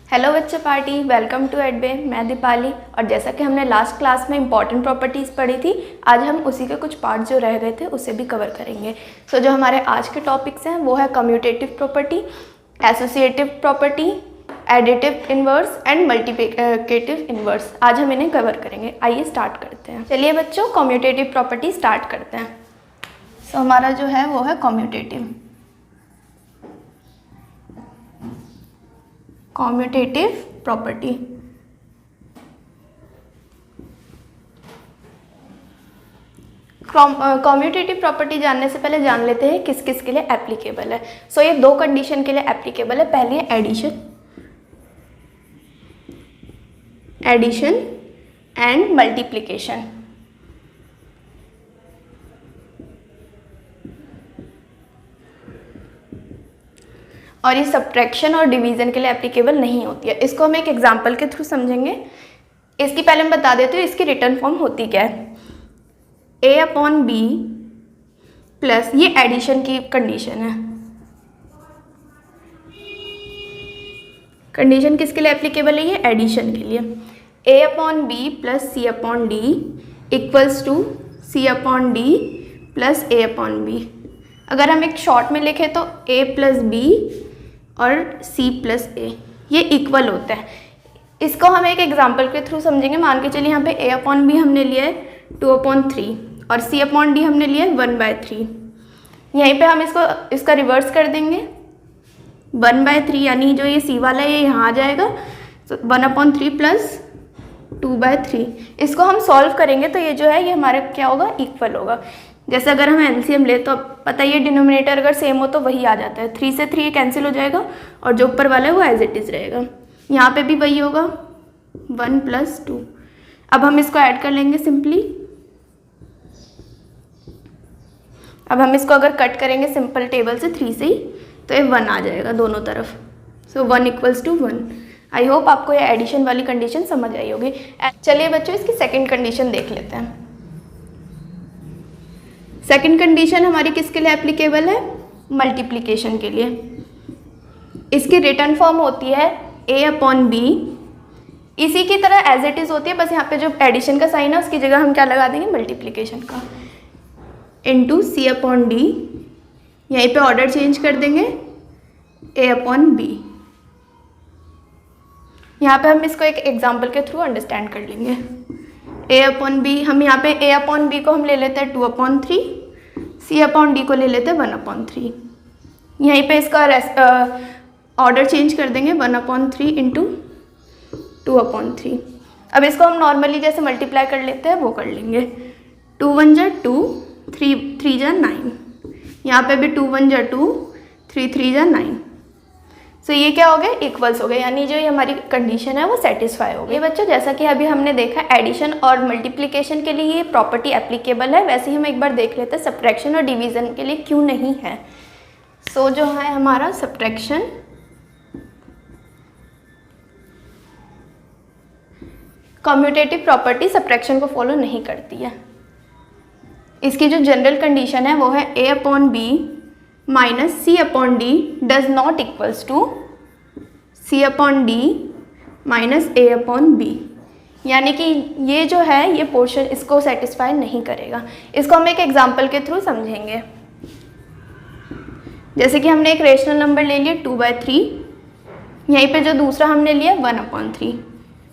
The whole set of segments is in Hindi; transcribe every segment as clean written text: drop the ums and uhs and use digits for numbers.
हेलो बच्चे पार्टी, वेलकम टू एडबे। मैं दीपाली। और जैसा कि हमने लास्ट क्लास में इंपॉर्टेंट प्रॉपर्टीज़ पढ़ी थी, आज हम उसी के कुछ पार्ट जो रह गए थे उसे भी कवर करेंगे। सो जो हमारे आज के टॉपिक्स हैं वो है commutative property, associative property, additive inverse and multiplicative inverse. आज हम इन्हें कवर करेंगे। आइए स्टार्ट करते हैं। चलिए बच्चों, कम्यूटेटिव प्रॉपर्टी स्टार्ट करते हैं। सो हमारा जो है वो है कम्यूटेटिव प्रॉपर्टी। कम्यूटेटिव प्रॉपर्टी जानने से पहले जान लेते हैं किस किस के लिए एप्लीकेबल है। सो ये दो कंडीशन के लिए एप्लीकेबल है। पहली है एडिशन एंड मल्टीप्लिकेशन। और ये सब्ट्रैक्शन और डिवीज़न के लिए एप्लीकेबल नहीं होती है। इसको हम एक एग्जांपल के थ्रू समझेंगे। इसकी पहले मैं बता देती हूँ इसकी रिटर्न फॉर्म होती क्या है। a/b प्लस, ये एडिशन की कंडीशन है। कंडीशन किसके लिए एप्लीकेबल है? ये एडिशन के लिए। a/b plus c/d equals to c/d plus a/b। अगर हम एक शॉर्ट में लिखें तो a प्लस बी और c प्लस ए, ये इक्वल होता है। इसको हम एक एग्जांपल के थ्रू समझेंगे। मान के चलिए यहाँ पे a/b हमने लिया है 2/3 और c/d हमने लिया है 1/3। यहीं पे हम इसका रिवर्स कर देंगे। 1/3 यानी जो ये c वाला है ये यहाँ आ जाएगा, तो 1/3 प्लस 2/3। इसको हम सॉल्व करेंगे तो ये जो है ये हमारे क्या होगा? इक्वल होगा। जैसे अगर हम एलसीएम ले तो पता ही है डिनोमिनेटर अगर सेम हो तो वही आ जाता है। 3 से 3 कैंसिल हो जाएगा और जो ऊपर वाला है वो एज इट इज़ रहेगा। यहाँ पे भी वही होगा 1 + 2। अब हम इसको ऐड कर लेंगे सिंपली। अब हम इसको अगर कट करेंगे सिंपल टेबल से 3 से ही तो ये 1 आ जाएगा दोनों तरफ। सो 1 = 1। आई होप आपको ये एडिशन वाली कंडीशन समझ आई होगी। चलिए बच्चों, इसकी सेकेंड कंडीशन देख लेते हैं। सेकेंड कंडीशन हमारी किसके लिए एप्लीकेबल है? मल्टीप्लिकेशन के लिए। इसकी रिटर्न फॉर्म होती है a/b। इसी की तरह एज इट इज़ होती है, बस यहाँ पे जो एडिशन का साइन है उसकी जगह हम क्या लगा देंगे? मल्टीप्लिकेशन का, इनटू c/d। यहीं पे ऑर्डर चेंज कर देंगे a/b। यहाँ पे हम इसको एक एग्जाम्पल के थ्रू अंडरस्टैंड कर लेंगे। a/b, हम यहाँ पे a/b को हम ले लेते हैं 2/3, c/d को ले लेते हैं 1/3। यहीं पे इसका ऑर्डर चेंज कर देंगे 1/3 इंटू 2/3। अब इसको हम नॉर्मली जैसे मल्टीप्लाई कर लेते हैं वो कर लेंगे। 2 × 1 = 2, 3 × 9। यहाँ पे भी 2 × 1 = 2, 3 × 9। सो ये क्या हो गया? इक्वल्स हो गए, यानी जो ये हमारी कंडीशन है वो सेटिस्फाई हो गई। बच्चों, जैसा कि अभी हमने देखा एडिशन और मल्टीप्लिकेशन के लिए ये प्रॉपर्टी एप्लीकेबल है, वैसे ही हम एक बार देख लेते हैं सब्ट्रैक्शन और डिवीज़न के लिए क्यों नहीं है। सो जो है हमारा सब्ट्रैक्शन, कम्यूटेटिव प्रॉपर्टी सब्ट्रैक्शन को फॉलो नहीं करती है। इसकी जो जनरल कंडीशन है वो है a/b minus c/d does not equals to c/d minus a/b। यानी कि ये जो है ये पोर्शन इसको सेटिस्फाई नहीं करेगा। इसको हम एक एग्जांपल के थ्रू समझेंगे। जैसे कि हमने एक रेशनल नंबर ले लिया 2/3, यहीं पे जो दूसरा हमने लिया 1/3।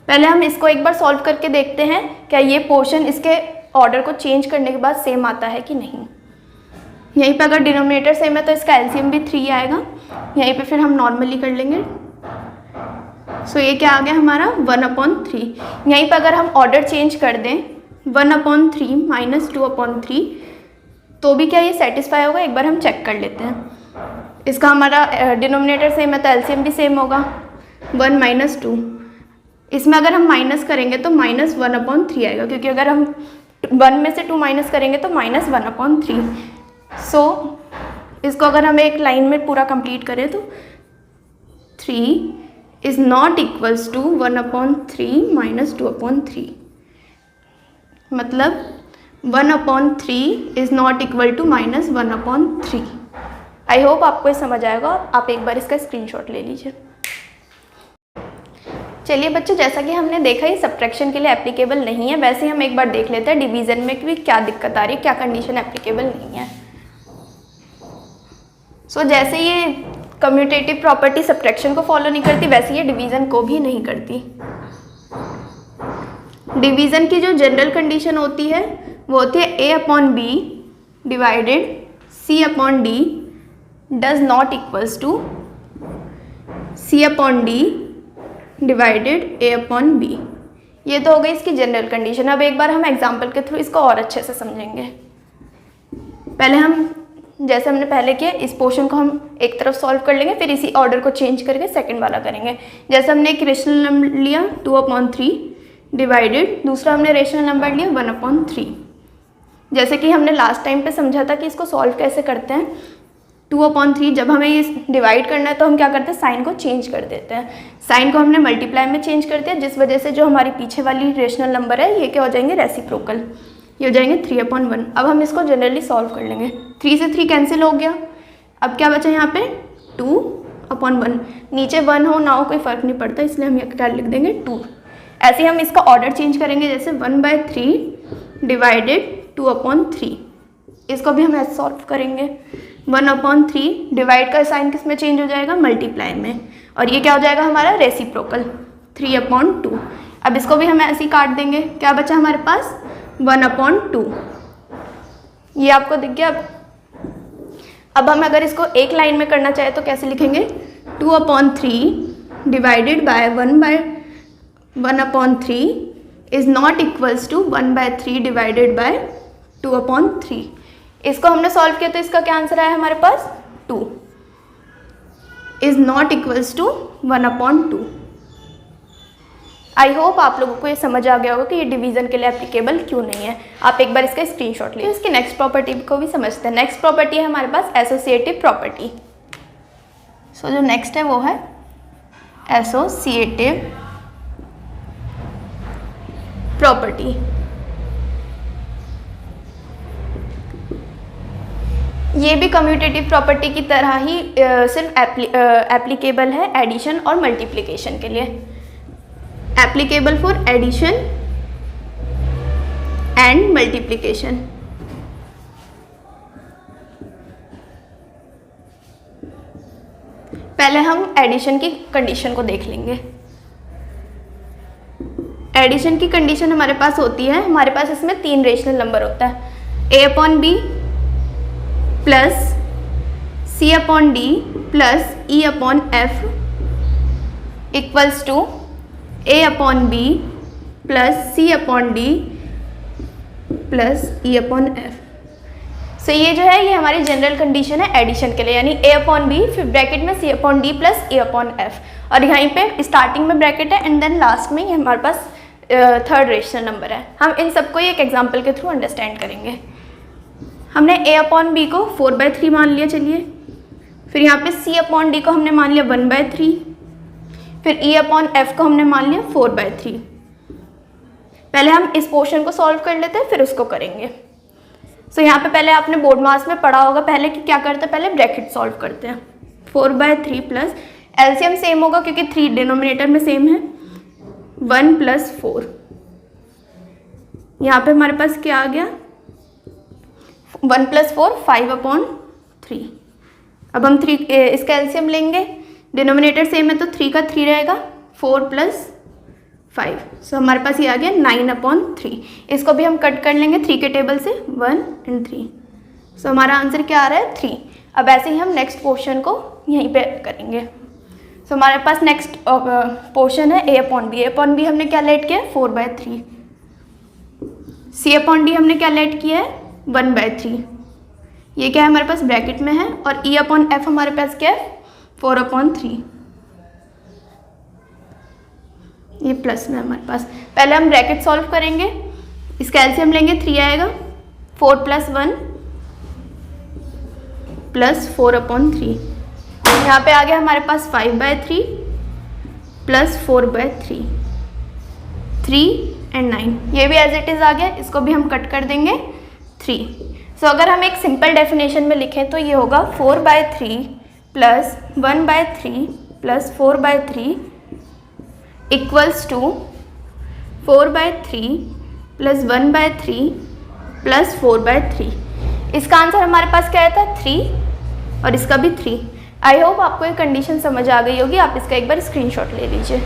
पहले हम इसको एक बार सॉल्व करके देखते हैं क्या ये पोर्शन इसके ऑर्डर को चेंज करने के बाद सेम आता है कि नहीं। यहीं पे अगर डिनोमिनेटर सेम है तो इसका एलसीएम भी 3 आएगा। यहीं पे फिर हम नॉर्मली कर लेंगे। सो ये क्या आ गया हमारा? 1/3। यहीं पे अगर हम ऑर्डर चेंज कर दें 1/3 माइनस 2/3 तो भी क्या ये सेटिस्फाई होगा? एक बार हम चेक कर लेते हैं। इसका हमारा डिनोमिनेटर सेम है तो एलसीएम भी सेम होगा 1 - 2। इसमें अगर हम माइनस करेंगे तो -1/3 आएगा, क्योंकि अगर हम 1 में से 2 माइनस करेंगे तो -1/3। सो इसको अगर हम एक लाइन में पूरा कंप्लीट करें तो 3 is not equals to 1/3 minus 2/3। मतलब 1/3 is not equal to -1/3। I hope आपको ये समझ आएगा। आप एक बार इसका स्क्रीनशॉट ले लीजिए। चलिए बच्चों, जैसा कि हमने देखा ये सब्ट्रैक्शन के लिए एप्लीकेबल नहीं है, वैसे ही हम एक बार देख लेते हैं डिवीज़न में भी क्या दिक्कत आ रही है, क्या कंडीशन एप्लीकेबल नहीं है। सो जैसे ये कम्यूटेटिव प्रॉपर्टी सब्ट्रैक्शन को फॉलो नहीं करती, वैसे ये डिवीज़न को भी नहीं करती। डिवीज़न की जो जनरल कंडीशन होती है वो होती है a upon B divided c upon D does not equals to c upon D divided a upon B. ये तो हो गई इसकी जनरल कंडीशन। अब एक बार हम एग्जाम्पल के थ्रू इसको और अच्छे से समझेंगे। पहले हम, जैसे हमने पहले किया, इस पोर्शन को हम एक तरफ सॉल्व कर लेंगे, फिर इसी ऑर्डर को चेंज करके सेकंड वाला करेंगे। जैसे हमने एक रेशनल नंबर लिया 2/3 डिवाइडेड, दूसरा हमने रेशनल नंबर लिया 1/3। जैसे कि हमने लास्ट टाइम पे समझा था कि इसको सॉल्व कैसे करते हैं। 2/3 जब हमें ये डिवाइड करना है तो हम क्या करते हैं, साइन को चेंज कर देते हैं। साइन को हमने मल्टीप्लाई में चेंज कर दिया, जिस वजह से जो हमारी पीछे वाली रेशनल नंबर है ये क्या हो जाएंगे, रेसिप्रोकल, ये हो जाएंगे 3/1। अब हम इसको जनरली सॉल्व कर लेंगे। 3 से 3 कैंसिल हो गया। अब क्या बचा यहाँ पे 2/1। नीचे 1 हो ना हो कोई फ़र्क नहीं पड़ता, इसलिए हम क्या लिख देंगे 2। ऐसे ही हम इसका ऑर्डर चेंज करेंगे, जैसे 1/3 डिवाइडेड 2/3। इसको भी हम ऐसे सॉल्व करेंगे। 1/3 डिवाइड का साइन किस में चेंज हो जाएगा, मल्टीप्लाई में, और ये क्या हो जाएगा हमारा रेसिप्रोकल 3/2। अब इसको भी हम ऐसे ही काट देंगे। क्या बचा हमारे पास 1/2। ये आपको दिख गया। अब हम अगर इसको एक लाइन में करना चाहे तो कैसे लिखेंगे, 2/3 divided by 1/3 is not equals to 1/3 divided by 2/3। इसको हमने सॉल्व किया तो इसका क्या आंसर आया हमारे पास, 2 is not equals to 1/2। I hope आप लोगों को ये समझ आ गया होगा कि ये डिवीज़न के लिए एप्लीकेबल क्यों नहीं है। आप एक बार इसका स्क्रीनशॉट लीजिए। इसकी नेक्स्ट प्रॉपर्टी को भी समझते हैं। नेक्स्ट प्रॉपर्टी है हमारे पास एसोसिएटिव प्रॉपर्टी। सो जो नेक्स्ट है वो है एसोसिएटिव प्रॉपर्टी। ये भी कम्यूटेटिव प्रॉपर्टी की तरह ही सिर्फ एप्लीकेबल है एडिशन और मल्टीप्लिकेशन के लिए। Applicable for addition and multiplication. पहले हम एडिशन की कंडीशन को देख लेंगे। एडिशन की कंडीशन हमारे पास होती है, हमारे पास इसमें 3 रेशनल नंबर होता है, a/b plus c/d plus e/f equals to a/b plus c/d plus e/f। So ये जो है ये हमारी जनरल कंडीशन है एडिशन के लिए, यानी a/b फिर ब्रैकेट में c/d प्लस e/f, और यहीं पे स्टार्टिंग में ब्रैकेट है एंड देन लास्ट में ये हमारे पास थर्ड रेशनल नंबर है। हम इन सबको एक एग्जांपल के थ्रू अंडरस्टैंड करेंगे। हमने a/b को 4/3 मान लिया, चलिए, फिर यहाँ पे c/d को हमने मान लिया 1/3, फिर e/f को हमने मान लिया 4/3। पहले हम इस पोर्शन को सॉल्व कर लेते हैं, फिर उसको करेंगे। सो यहाँ पे पहले आपने बोर्ड मास में पढ़ा होगा पहले कि क्या करते हैं, पहले ब्रैकेट सॉल्व करते हैं। 4/3 प्लस एलसीएम सेम होगा क्योंकि 3 डिनोमिनेटर में सेम है, 1 + 4। यहाँ पे हमारे पास क्या आ गया, 1 + 4 5/3। अब हम 3 इसका एलसीएम लेंगे, डिनोमिनेटर सेम है तो 3 का 3 रहेगा, 4 + 5। सो हमारे पास ये आ गया 9/3। इसको भी हम कट कर लेंगे 3 के टेबल से, 1 और 3। सो हमारा आंसर क्या आ रहा है, 3। अब ऐसे ही हम नेक्स्ट पोर्शन को यहीं पे करेंगे। सो हमारे पास नेक्स्ट पोर्शन है a/b। a/b हमने क्या लेट किया है, 4/3। c/d हमने क्या लेट किया है, 1/3। ये क्या है हमारे पास ब्रैकेट में है, और e/f हमारे पास क्या है, 4/3। ये प्लस में हमारे पास। पहले हम ब्रैकेट सॉल्व करेंगे, इसका एलसीएम लेंगे, 3 आएगा, 4 + 1 + 4/3। यहाँ पे आ गया हमारे पास 5/3 + 4/3, 3 और 9। ये भी एज इट इज़ आ गया, इसको भी हम कट कर देंगे 3। सो अगर हम एक सिंपल डेफिनेशन में लिखें तो ये होगा 4/3 + 1/3 + 4/3 इक्वल्स टू 4/3 प्लस 1/3 प्लस 4/3। इसका आंसर हमारे पास क्या आया था 3 और इसका भी 3। आई होप आपको ये कंडीशन समझ आ गई होगी। आप इसका एक बार स्क्रीनशॉट ले लीजिए।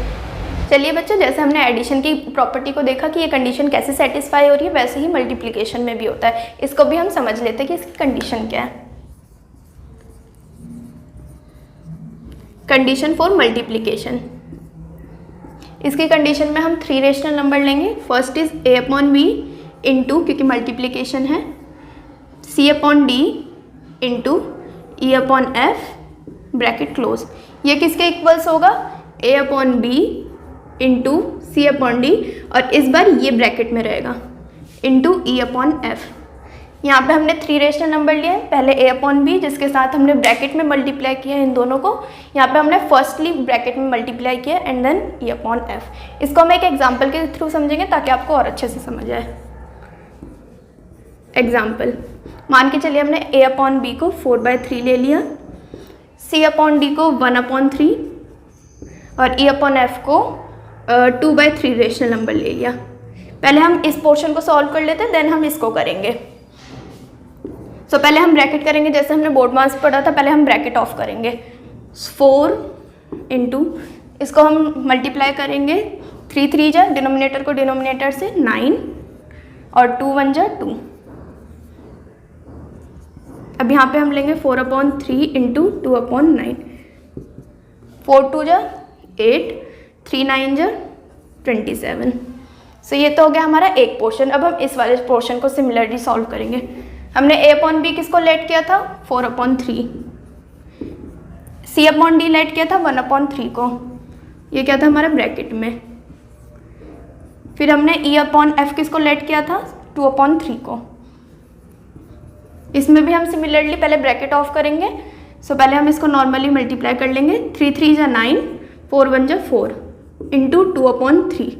चलिए बच्चों, जैसे हमने एडिशन की प्रॉपर्टी को देखा कि ये कंडीशन कैसे सेटिस्फाई हो रही है, वैसे ही मल्टीप्लिकेशन में भी होता है। इसको भी हम समझ लेते हैं कि इसकी कंडीशन क्या है। कंडीशन फॉर मल्टीप्लिकेशन, इसकी कंडीशन में हम 3 रेशनल नंबर लेंगे। फर्स्ट इज a/b इंटू, क्योंकि मल्टीप्लिकेशन है, c/d into e/f bracket close. ये किसके इक्वल्स होगा a/b इंटू c/d, और इस बार ये ब्रैकेट में रहेगा इंटू e/f। यहाँ पे हमने 3 रेशनल नंबर लिए हैं। पहले a/b जिसके साथ हमने ब्रैकेट में मल्टीप्लाई किया है इन दोनों को। यहाँ पे हमने फर्स्टली ब्रैकेट में मल्टीप्लाई किया एंड देन e/f। इसको हम एक एग्जाम्पल के थ्रू समझेंगे ताकि आपको और अच्छे से समझ आए। एग्जाम्पल, मान के चलिए हमने a/b को 4/3 ले लिया, c/d को 1/3 और e/f को 2/3 रेशनल नंबर ले लिया। पहले हम इस पोर्शन को सॉल्व कर लेते हैं, देन हम इसको करेंगे। सो पहले हम ब्रैकेट करेंगे, जैसे हमने बोर्ड मास पढ़ा था, पहले हम ब्रैकेट ऑफ करेंगे। 4 इंटू, इसको हम मल्टीप्लाई करेंगे, 3 3 जा, डिनोमिनेटर को डिनोमिनेटर से 9 और 2 1 जा 2। अब यहाँ पे हम लेंगे 4/3 इंटू 2/9, 4 2 जा 8, 3 9 जा 27। सो ये तो हो गया हमारा एक पोर्शन। अब हम इस वाले पोर्शन को सिमिलरली सॉल्व करेंगे। हमने a/b किसको लेट किया था 4/3, c/d लेट किया था 1/3 को, ये क्या था हमारा ब्रैकेट में। फिर हमने e/f किसको लेट किया था 2/3 को। इसमें भी हम सिमिलरली पहले ब्रैकेट ऑफ करेंगे। सो पहले हम इसको नॉर्मली मल्टीप्लाई कर लेंगे, 3 3 जा 9, 4 1 जा 4 इंटू 2/3।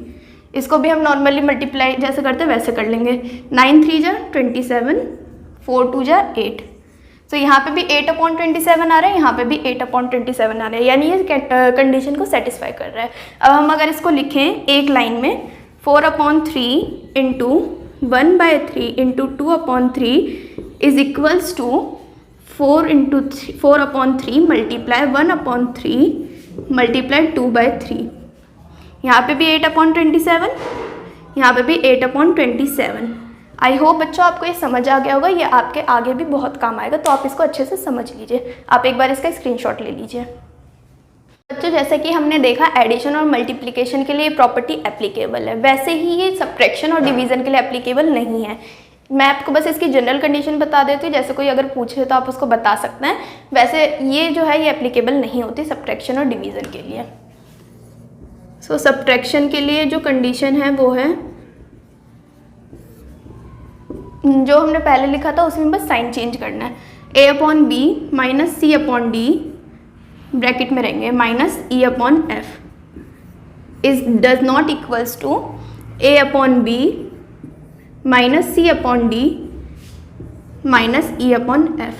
इसको भी हम नॉर्मली मल्टीप्लाई जैसे करते हैं वैसे कर लेंगे, 9 3 जा 27, 4 2 जा 8। तो यहाँ पे भी 8/27 आ रहा है, यहाँ पे भी 8/27 आ रहा है, यानी ये कंडीशन को सेटिस्फाई कर रहा है। अब हम अगर इसको लिखें एक लाइन में, 4/3 into 1/3 into 2/3 is equals to 4/3 multiply 1/3 multiply 2/3। यहाँ पे भी 8/27, यहाँ पे भी 8/27। आई होप बच्चों आपको ये समझ आ गया होगा। ये आपके आगे भी बहुत काम आएगा, तो आप इसको अच्छे से समझ लीजिए। आप एक बार इसका स्क्रीनशॉट ले लीजिए। बच्चों, जैसे कि हमने देखा एडिशन और मल्टीप्लिकेशन के लिए प्रॉपर्टी एप्लीकेबल है, वैसे ही ये सब्ट्रैक्शन और डिवीज़न के लिए एप्लीकेबल नहीं है। मैं आपको बस इसकी जनरल कंडीशन बता देती हूँ, जैसे कोई अगर पूछे तो आप उसको बता सकते हैं। वैसे ये जो है ये एप्लीकेबल नहीं होती सब्ट्रैक्शन और डिवीज़न के लिए। सो सब्ट्रैक्शन के लिए जो कंडीशन है वो है जो हमने पहले लिखा था, उसमें बस साइन चेंज करना है। a/b माइनस c/d ब्रैकेट में रहेंगे minus e/f is does not equals to a/b minus c/d minus e/f।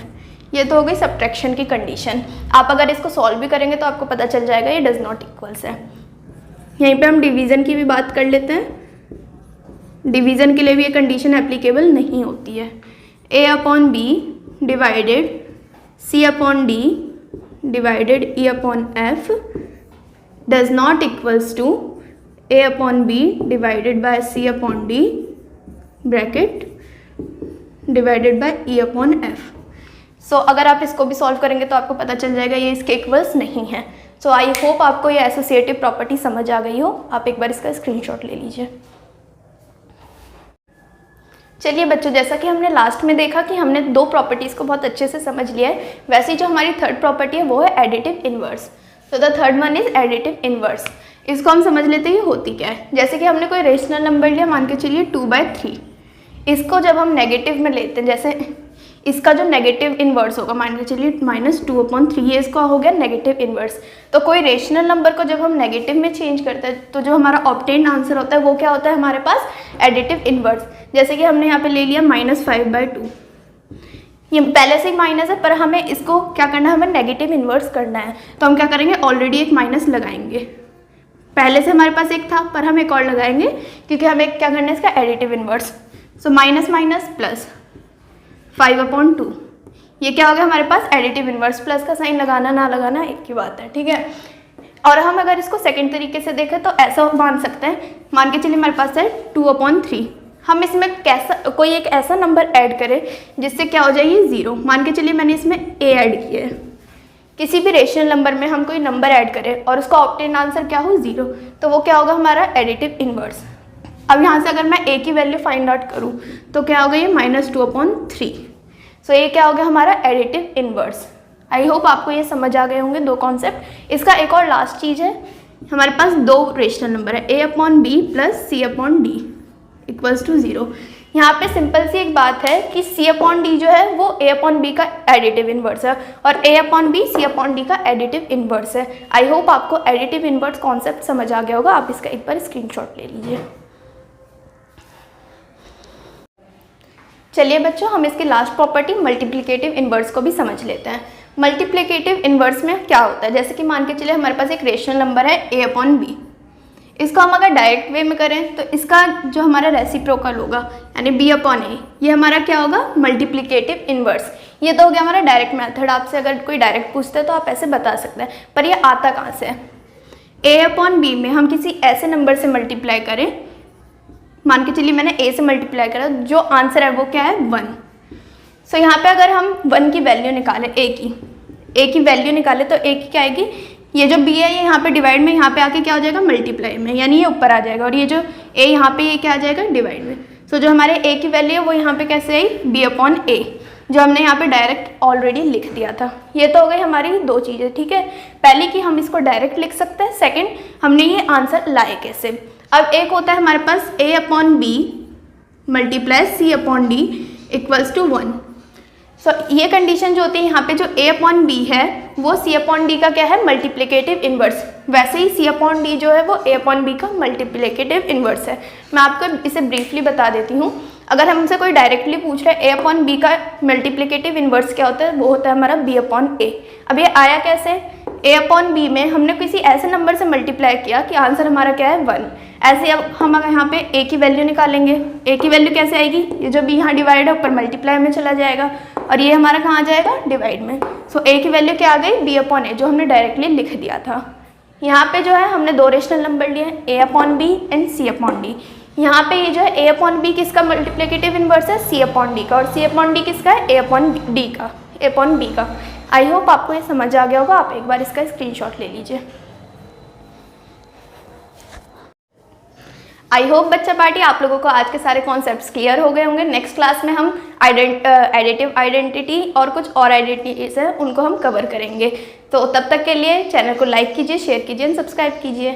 ये तो हो गई सब्ट्रैक्शन की कंडीशन। आप अगर इसको सॉल्व भी करेंगे तो आपको पता चल जाएगा ये डज नॉट इक्वल्स है। यहीं पे हम डिवीज़न की भी बात कर लेते हैं। डिवीज़न के लिए भी ये कंडीशन एप्लीकेबल नहीं होती है। a/b divided c/d divided e/f does not equals to a/b divided by c/d bracket divided by e/f। So अगर आप इसको भी सॉल्व करेंगे तो आपको पता चल जाएगा ये इसके इक्वल्स नहीं है। सो आई होप आपको ये एसोसिएटिव प्रॉपर्टी समझ आ गई हो। आप एक बार इसका स्क्रीनशॉट ले लीजिए। चलिए बच्चों, जैसा कि हमने लास्ट में देखा कि हमने 2 प्रॉपर्टीज़ को बहुत अच्छे से समझ लिया है, वैसे ही जो हमारी थर्ड प्रॉपर्टी है वो है एडिटिव इनवर्स। तो the third one is additive inverse. इसको हम समझ लेते हैं ये होती क्या है। जैसे कि हमने कोई रेशनल नंबर लिया, मान के चलिए 2/3। इसको जब हम नेगेटिव में लेते हैं, जैसे इसका जो नेगेटिव इन्वर्स होगा, मान के चलिए -2/3, ये इसका हो गया नेगेटिव इन्वर्स। तो कोई रेशनल नंबर को जब हम नेगेटिव में चेंज करते हैं तो जो हमारा ऑब्टेन्ड आंसर होता है वो क्या होता है हमारे पास एडिटिव इन्वर्स। जैसे कि हमने यहाँ पे ले लिया -5/2, ये पहले से ही माइनस है पर हमें इसको क्या करना है, हमें नेगेटिव इन्वर्स करना है। तो हम क्या करेंगे, ऑलरेडी एक माइनस लगाएंगे, पहले से हमारे पास एक था पर हम एक और लगाएंगे क्योंकि हमें क्या करना है इसका additive inverse. So minus minus plus 5/2, ये क्या हो गया हमारे पास एडिटिव इन्वर्स। प्लस का साइन लगाना ना लगाना एक ही बात है, ठीक है। और हम अगर इसको सेकंड तरीके से देखें तो ऐसा मान सकते हैं, मान के चलिए हमारे पास है 2/3। हम इसमें कैसा कोई एक ऐसा नंबर ऐड करें जिससे क्या हो जाए ये 0। मान के चलिए मैंने इसमें a ऐड किया है, किसी भी रेशनल नंबर में हम कोई नंबर ऐड करें और उसका ऑब्टेन आंसर क्या हो 0, तो वो क्या होगा हमारा एडिटिव इन्वर्स। अब यहाँ से अगर मैं a की वैल्यू फाइंड आउट करूँ तो क्या होगा ये -2/3। सो ये क्या हो गया हमारा एडिटिव इन्वर्स। आई होप आपको ये समझ आ गए होंगे दो कॉन्सेप्ट। इसका एक और लास्ट चीज़ है, हमारे पास दो रेशनल नंबर है a/b plus c/d equals to 0। यहाँ पे सिंपल सी एक बात है कि c/d जो है वो a/b का एडिटिव इन्वर्स है और a/b c/d का एडिटिव इन्वर्स है। आई होप आपको एडिटिव इन्वर्स कॉन्सेप्ट समझ आ गया होगा। आप इसका एक बार स्क्रीनशॉट ले लीजिए। चलिए बच्चों, हम इसकी लास्ट प्रॉपर्टी मल्टीप्लिकेटिव इन्वर्स को भी समझ लेते हैं। मल्टीप्लिकेटिव इन्वर्स में क्या होता है, जैसे कि मान के चलिए हमारे पास एक रेशनल नंबर है a/b। इसको हम अगर डायरेक्ट वे में करें तो इसका जो हमारा रेसिप्रोकल होगा यानी b/a, ये हमारा क्या होगा मल्टीप्लिकेटिव इन्वर्स। ये तो हो गया हमारा डायरेक्ट मेथड। आपसे अगर कोई डायरेक्ट पूछता है तो आप ऐसे बता सकते हैं, पर ये आता कहाँ से है। a/b में हम किसी ऐसे नंबर से मल्टीप्लाई करें, मान के चलिए मैंने a से मल्टीप्लाई करा, जो आंसर है वो क्या है 1। सो यहाँ पे अगर हम 1 की वैल्यू निकालें, a की वैल्यू निकालें तो a की क्या आएगी, ये जो b है ये यहाँ पे डिवाइड में, यहाँ पे आके क्या हो जाएगा मल्टीप्लाई में, यानी ये ऊपर आ जाएगा और ये जो a यहाँ पे ये क्या आ जाएगा डिवाइड में। सो जो हमारे a की वैल्यू है वो यहाँ पे कैसे आई b/a, जो हमने यहाँ पे डायरेक्ट ऑलरेडी लिख दिया था। ये तो हो गई हमारी दो चीज़ें, ठीक है। पहली कि हम इसको डायरेक्ट लिख सकते हैं, सेकेंड हमने ये आंसर लाए कैसे। अब एक होता है हमारे पास a/b multiply c/d equals to 1। So ये कंडीशन जो होती है, यहाँ पे जो a/b है वो c/d का क्या है मल्टीप्लिकेटिव इन्वर्स, वैसे ही c/d जो है वो a/b का मल्टीप्लिकेटिव इन्वर्स है। मैं आपको इसे ब्रीफली बता देती हूँ। अगर हमसे कोई डायरेक्टली पूछ रहा है a/b का मल्टीप्लिकेटिव इन्वर्स क्या होता है, वो होता है हमारा b/a। अब ये आया कैसे, a/b में हमने किसी ऐसे नंबर से मल्टीप्लाई किया कि आंसर हमारा क्या है 1। ऐसे अब हम अगर यहाँ पे a की वैल्यू निकालेंगे, a की वैल्यू कैसे आएगी, ये जो b यहाँ डिवाइड है ऊपर मल्टीप्लाई में चला जाएगा और ये हमारा कहाँ जाएगा डिवाइड में। सो a की वैल्यू क्या आ गई b/a, जो हमने डायरेक्टली लिख दिया था। यहाँ पे जो है हमने दो रेशनल नंबर लिए a/b एंड c/d। यहाँ पे ये जो है a/b किसका मल्टीप्लिकेटिव इन्वर्स है c/d का, और c/d किसका है a/b का। आई होप आपको ये समझ आ गया होगा। आप एक बार इसका स्क्रीनशॉट ले लीजिए। आई होप बच्चा पार्टी आप लोगों को आज के सारे कॉन्सेप्ट्स क्लियर हो गए होंगे। नेक्स्ट क्लास में हम एडिटिव आइडेंटिटी और कुछ और आइडेंटिटीज है उनको हम कवर करेंगे। तो तब तक के लिए चैनल को लाइक कीजिए, शेयर कीजिए, सब्सक्राइब कीजिए।